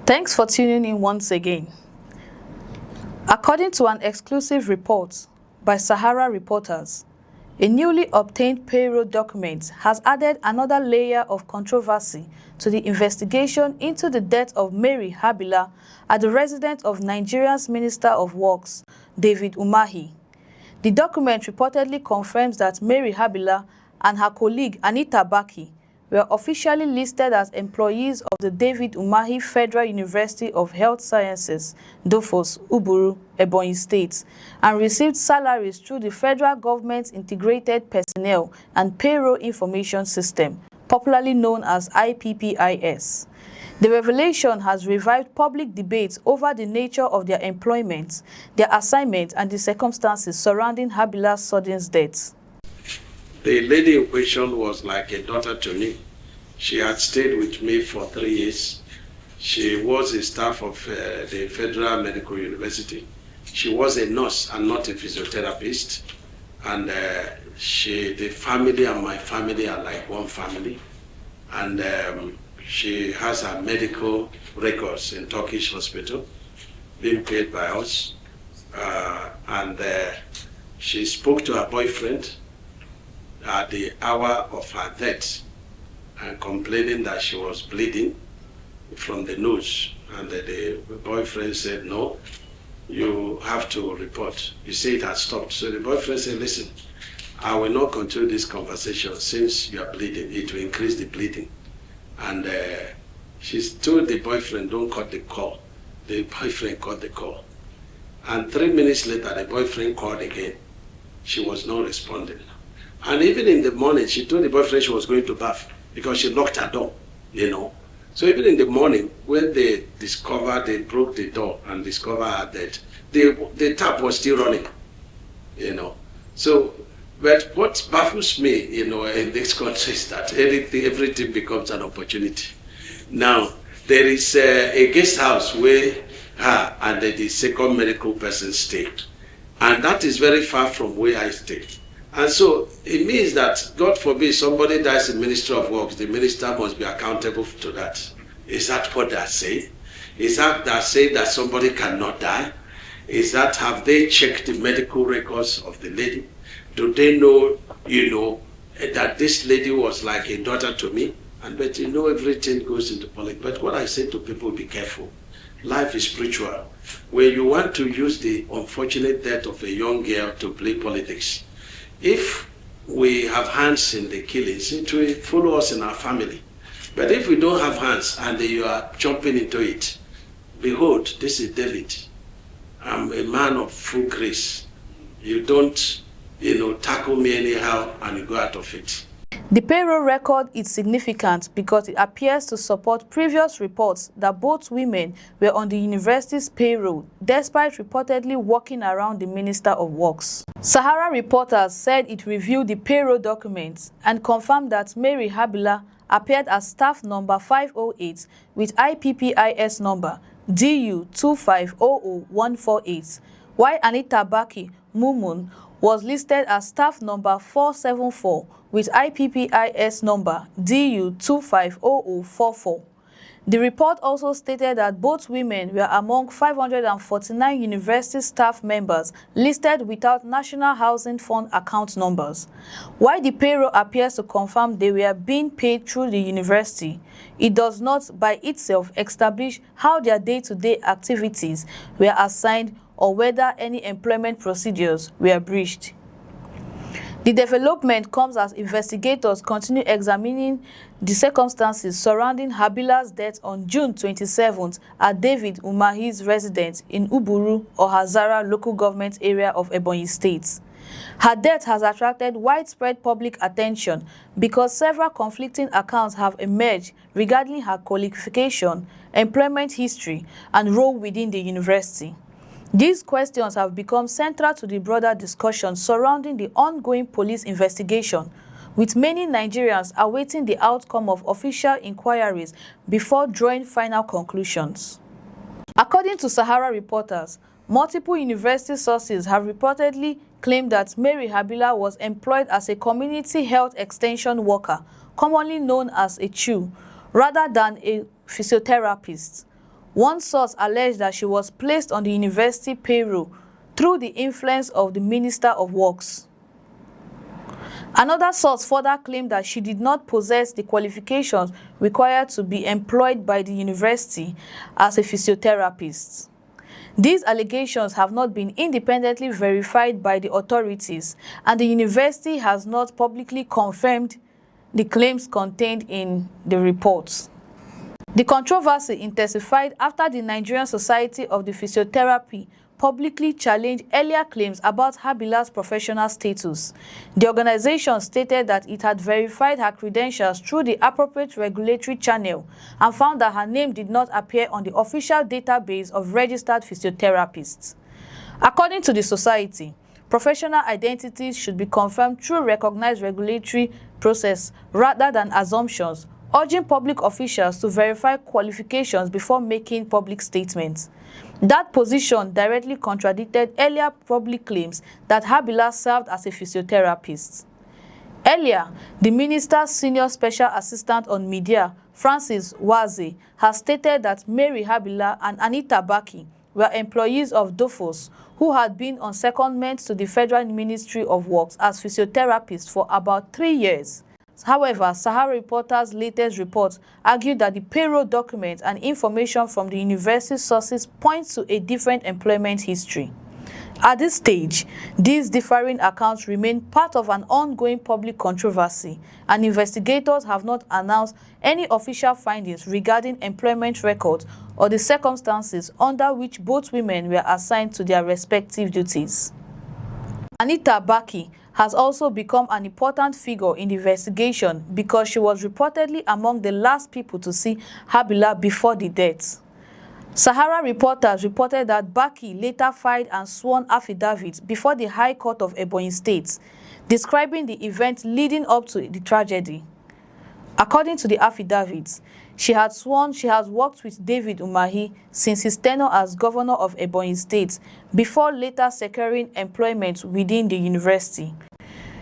Thanks for tuning in once again. According to an exclusive report by Sahara reporters, a newly obtained payroll document has added another layer of controversy to the investigation into the death of Mary Habila at the residence of Nigeria's Minister of Works, David Umahi. The document reportedly confirms that Mary Habila and her colleague Anita Baaki were officially listed as employees of the David Umahi Federal University of Health Sciences, Dofos, Uburu, Ebonyi State, and received salaries through the federal government's Integrated Personnel and Payroll Information System, popularly known as IPPIS. The revelation has revived public debates over the nature of their employment, their assignment, and the circumstances surrounding Habila's sudden death. The lady in question was like a daughter to me. She had stayed with me for 3 years. She was a staff of the Federal Medical University. She was a nurse and not a physiotherapist. And the family and my family are like one family. And she has her medical records in Turkish hospital, being paid by us. And she spoke to her boyfriend at the hour of her death and complaining that she was bleeding from the nose. And the boyfriend said, no, you have to report. You see, it has stopped. So the boyfriend said, listen, I will not continue this conversation since you are bleeding. It will increase the bleeding. And she told the boyfriend, don't cut the call. The boyfriend cut the call. And 3 minutes later, the boyfriend called again. She was not responding. And even in the morning, she told the boyfriend she was going to bath because she locked her door, So even in the morning, when they broke the door and discovered her dead, the tap was still running, So, but what baffles me, in this country is that everything becomes an opportunity. Now, there is a guest house where her and the second medical person stayed. And that is very far from where I stay. And so it means that, God forbid, somebody dies in Ministry of Works, the minister must be accountable to that. Is that what they say? Is that they say that somebody cannot die? Is that, have they checked the medical records of the lady? Do they know, that this lady was like a daughter to me? But everything goes into politics. But what I say to people, be careful. Life is spiritual. When you want to use the unfortunate death of a young girl to play politics, if we have hands in the killings, it will follow us in our family. But if we don't have hands and you are jumping into it, behold, this is David. I'm a man of full grace. You don't, tackle me anyhow and you go out of it. The payroll record is significant because it appears to support previous reports that both women were on the university's payroll, despite reportedly working around the Minister of Works. Sahara reporters said it reviewed the payroll documents and confirmed that Mary Habila appeared as staff number 508 with IPPIS number DU 2500148, while Anita Baaki Mumun was listed as staff number 474 with IPPIS number DU 250044. The report also stated that both women were among 549 university staff members listed without National Housing Fund account numbers. While the payroll appears to confirm they were being paid through the university, it does not by itself establish how their day-to-day activities were assigned or whether any employment procedures were breached. The development comes as investigators continue examining the circumstances surrounding Habila's death on June 27th at David Umahi's residence in Uburu or Hazara local government area of Ebonyi State. Her death has attracted widespread public attention because several conflicting accounts have emerged regarding her qualification, employment history, and role within the university. These questions have become central to the broader discussion surrounding the ongoing police investigation, with many Nigerians awaiting the outcome of official inquiries before drawing final conclusions. According to Sahara reporters, multiple university sources have reportedly claimed that Mary Habila was employed as a community health extension worker, commonly known as a CHU, rather than a physiotherapist. One source alleged that she was placed on the university payroll through the influence of the Minister of Works. Another source further claimed that she did not possess the qualifications required to be employed by the university as a physiotherapist. These allegations have not been independently verified by the authorities, and the university has not publicly confirmed the claims contained in the reports. The controversy intensified after the Nigerian Society of the Physiotherapy publicly challenged earlier claims about Habila's professional status. The organization stated that it had verified her credentials through the appropriate regulatory channel and found that her name did not appear on the official database of registered physiotherapists. According to the society, professional identities should be confirmed through recognized regulatory process rather than assumptions, urging public officials to verify qualifications before making public statements. That position directly contradicted earlier public claims that Habila served as a physiotherapist. Earlier, the minister's senior special assistant on media, Francis Waze, has stated that Mary Habila and Anita Baaki were employees of Dofos who had been on secondment to the Federal Ministry of Works as physiotherapists for about 3 years. However, Sahara Reporter's latest report argued that the payroll documents and information from the university sources point to a different employment history. At this stage, these differing accounts remain part of an ongoing public controversy, and investigators have not announced any official findings regarding employment records or the circumstances under which both women were assigned to their respective duties. Anita Baaki has also become an important figure in the investigation because she was reportedly among the last people to see Habila before the death. Sahara reporters reported that Baaki later filed and sworn affidavits before the High Court of Ebonyi State, describing the events leading up to the tragedy. According to the affidavits, she has worked with David Umahi since his tenure as governor of Ebonyi State before later securing employment within the university.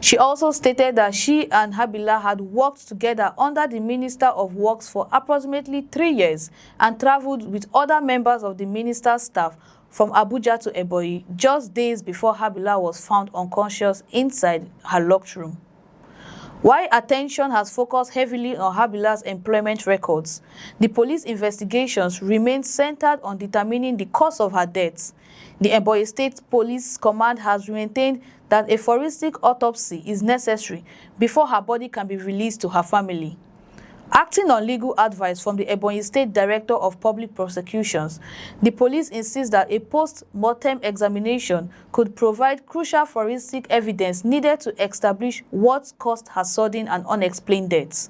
She also stated that she and Habila had worked together under the Minister of Works for approximately 3 years and traveled with other members of the minister's staff from Abuja to Ebonyi just days before Habila was found unconscious inside her locked room. While attention has focused heavily on Habila's employment records, the police investigations remain centered on determining the cause of her death. The Ebonyi State Police Command has maintained that a forensic autopsy is necessary before her body can be released to her family. Acting on legal advice from the Ebonyi State Director of Public Prosecutions, the police insists that a post-mortem examination could provide crucial forensic evidence needed to establish what caused her sudden and unexplained death.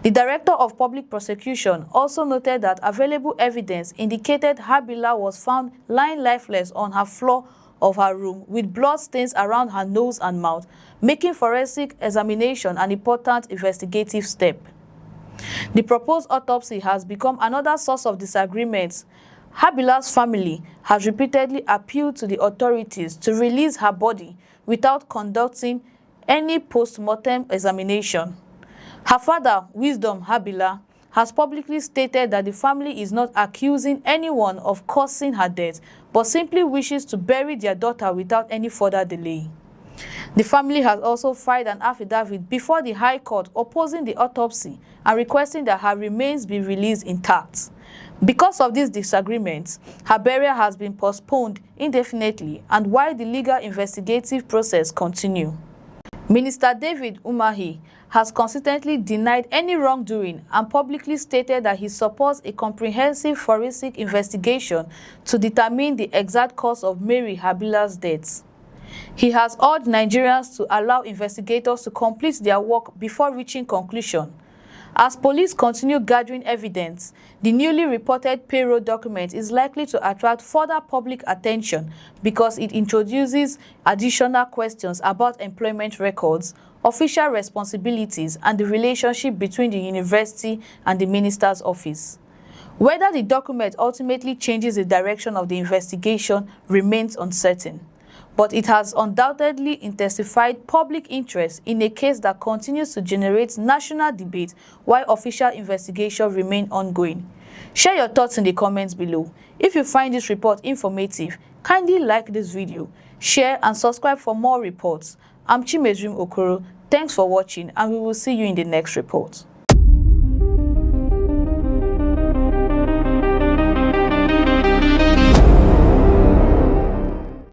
The Director of Public Prosecution also noted that available evidence indicated Habila was found lying lifeless on her floor of her room with blood stains around her nose and mouth, making forensic examination an important investigative step. The proposed autopsy has become another source of disagreement. Habila's family has repeatedly appealed to the authorities to release her body without conducting any post-mortem examination. Her father, Wisdom Habila, has publicly stated that the family is not accusing anyone of causing her death, but simply wishes to bury their daughter without any further delay. The family has also filed an affidavit before the High Court opposing the autopsy and requesting that her remains be released intact. Because of these disagreements, her burial has been postponed indefinitely and while the legal investigative process continues. Minister David Umahi has consistently denied any wrongdoing and publicly stated that he supports a comprehensive forensic investigation to determine the exact cause of Mary Habila's death. He has urged Nigerians to allow investigators to complete their work before reaching conclusion. As police continue gathering evidence, the newly reported payroll document is likely to attract further public attention because it introduces additional questions about employment records, official responsibilities, and the relationship between the university and the minister's office. Whether the document ultimately changes the direction of the investigation remains uncertain. but it has undoubtedly intensified public interest in a case that continues to generate national debate while official investigations remain ongoing. Share your thoughts in the comments below. If you find this report informative, kindly like this video, share and subscribe for more reports. I'm Chimezrim Okoro. Thanks for watching, and we will see you in the next report.